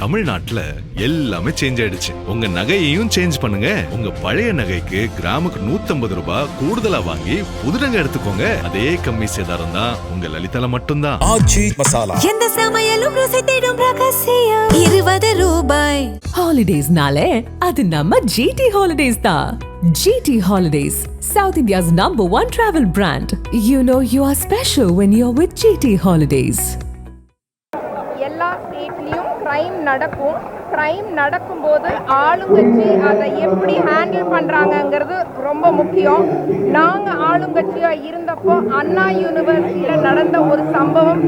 தமிழ்நாட்டுல எல்லாமே சேஞ்ச் ஆயிடுச்சு. உங்க நகையையும் சேஞ்ச் பண்ணுங்க. உங்க பழைய நகைக்கு கிராமுக்கு 150 ரூபாய் கூடுதலா வாங்கி புது நகை எடுத்துக்கோங்க. அதே கம்மி சேதாரம் தான் உங்க லலிதால மட்டும்தான். ஆச்சி மசாலா. எந்த சமையலும் ருசி தேடும் ரகசியம் 20 ரூபாய். ஹாலிடேஸ்னாலே அது நம்ம ஜிடி ஹாலிடேஸ் தான். GT Holidays, South India's #1 travel brand. You know you are special when you're with GT Holidays. எல்லா ஸ்டேட்லேயும் க்ரைம் நடக்கும்போது ஆளுங்கட்சி அதை எப்படி ஹேண்டில் பண்ணுறாங்கங்கிறது ரொம்ப முக்கியம். நாங்கள் ஆளுங்கட்சியாக இருந்தப்போ அண்ணா யூனிவர்சிட்டியில் நடந்த ஒரு சம்பவம்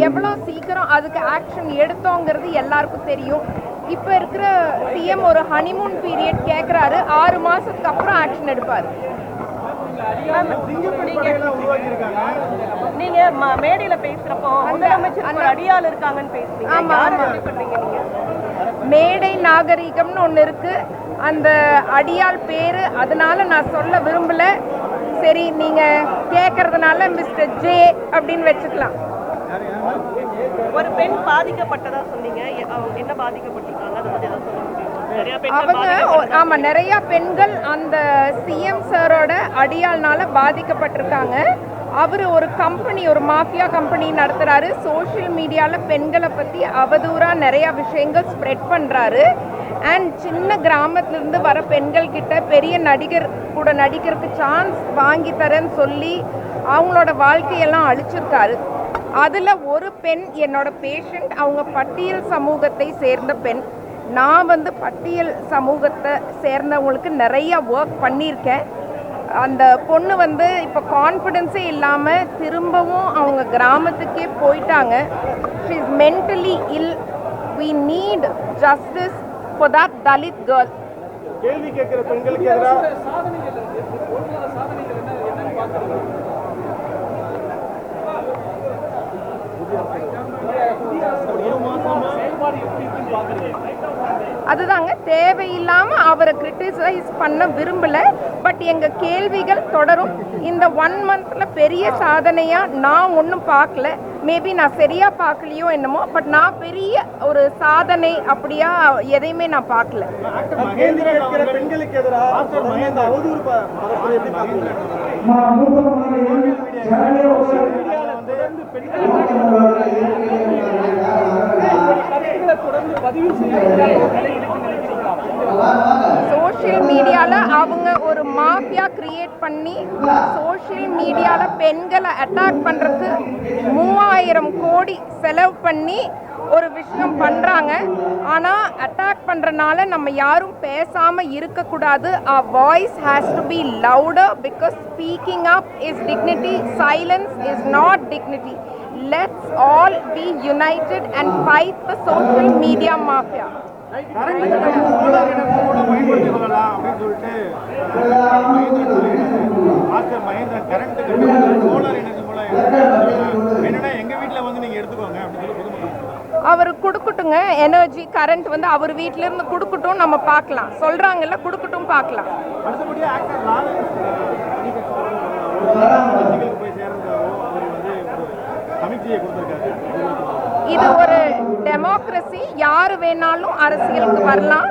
எவ்வளோ சீக்கிரம் அதுக்கு ஆக்ஷன் எடுத்தோங்கிறது எல்லாருக்கும் தெரியும். இப்போ இருக்கிற சிஎம் ஒரு ஹனிமூன் பீரியட் கேட்குறாரு, 6 மாதத்துக்கு அப்புறம் ஆக்ஷன் எடுப்பார். நீங்க மேடையில பேசுறப்போ முதலமைச்சர் அடியாள் இருக்காங்கன்னு பேசுறீங்க. ஆமா, மேடை நாகரிகம்னு ஒன்று இருக்கு, அந்த அடியாள் பேரு, அதனால நான் சொல்ல விரும்பல. சரி, நீங்க கேட்கறதுனால மிஸ்டர் ஜே அப்படின்னு வச்சுக்கலாம். ஒரு பெண் பாதிக்கப்பட்டதா சொன்னீங்க, என்ன பாதிக்கப்பட்டிருக்காங்க அதை பத்தி ஏதாவது சொல்ல முடியுமா? அவங்க நிறைய பெண்கள் அந்த சிஎம் சாரோட அடியாள்னால பாதிக்கப்பட்டிருக்காங்க. அவர் ஒரு கம்பெனி, ஒரு மாஃபியா கம்பெனி நடத்துறாரு. சோஷியல் மீடியாவில் பெண்களை பற்றி அவதூறாக நிறைய விஷயங்கள் ஸ்ப்ரெட் பண்ணுறாரு. அண்ட் சின்ன கிராமத்துலேருந்து வர பெண்கள் கிட்ட பெரிய நடிகர் கூட நடிக்கிறதுக்கு சான்ஸ் வாங்கி தரேன்னு சொல்லி அவங்களோட வாழ்க்கையெல்லாம் அழிச்சிருக்காரு. அதில் ஒரு பெண் என்னோட பேஷண்ட், அவங்க பட்டியல் சமூகத்தை சேர்ந்த பெண். நான் பட்டியல் சமூகத்தை சேர்ந்தவங்களுக்கு நிறைய ஒர்க் பண்ணியிருக்கேன். அந்த பொண்ணு இப்போ கான்ஃபிடென்ஸே இல்லாமல் திரும்பவும் அவங்க கிராமத்துக்கே போயிட்டாங்க. She is mentally ill. We need justice for that Dalit girl. கேள்வி கேட்கிற பெண்களுக்கு எதிராக அதுதாங்க, தேவையில்லாமல் அவரை கிரிட்டிசைஸ் பண்ண விரும்பலை. பட் எங்கள் கேள்விகள் தொடரும். இந்த 1 மந்த்தில் பெரிய சாதனையாக நான் ஒன்றும் பார்க்கல. மேபி நான் சரியாக பார்க்கலையோ என்னமோ, பட் நான் பெரிய ஒரு சாதனை அப்படியா எதையுமே நான் பார்க்கல. பெண்களுக்கு எதிராக சோஷியல் மீடியாவில் அவங்க ஒரு மாஃபியா கிரியேட் பண்ணி சோஷியல் மீடியாவில் பெண்களை அட்டாக் பண்ணுறதுக்கு 3000 கோடி செலவு பண்ணி ஒரு விஷயம் பண்ணுறாங்க. ஆனால் அட்டாக் பண்ணுறனால நம்ம யாரும் பேசாமல் இருக்கக்கூடாது. Our voice has to be louder because speaking up is dignity. Silence is not dignity. Let's all be united and fight the social media mafia. அவர் கொடுக்கட்டுங்க, எனர்ஜி கரண்ட் அவர் வீட்டில இருந்து கொடுக்கட்டும், நம்ம பார்க்கலாம். சொல்றாங்கல்ல, கொடுக்கட்டும், பார்க்கலாம். இது ஒரு டெமோக்ரஸி. யாரு வேணாலும் அரசியலுக்கு வரலாம்.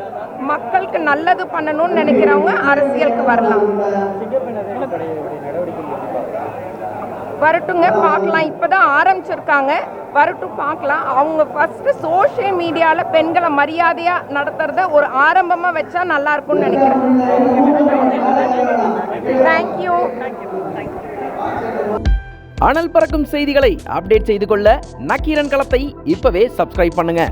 மக்களுக்கு நல்லது பண்ணணும்னு நினைக்கிறவங்க அரசியலுக்கு வரலாம். வரட்டுங்க, பார்க்கலாம். இப்பதான் ஆரம்பிச்சிருக்காங்க, வரட்டும், பார்க்கலாம். அவங்க ஃபர்ஸ்ட் சோஷியல் மீடியால பெண்களை மரியாதையா நடத்துறத ஒரு ஆரம்பமா வச்சா நல்லா இருக்கும்னு நினைக்கிறேன். தேங்க்யூ. அனல் பறக்கும் செய்திகளை அப்டேட் செய்து கொள்ள நக்கீரன் களத்தை இப்பவே சப்ஸ்கிரைப் பண்ணுங்க.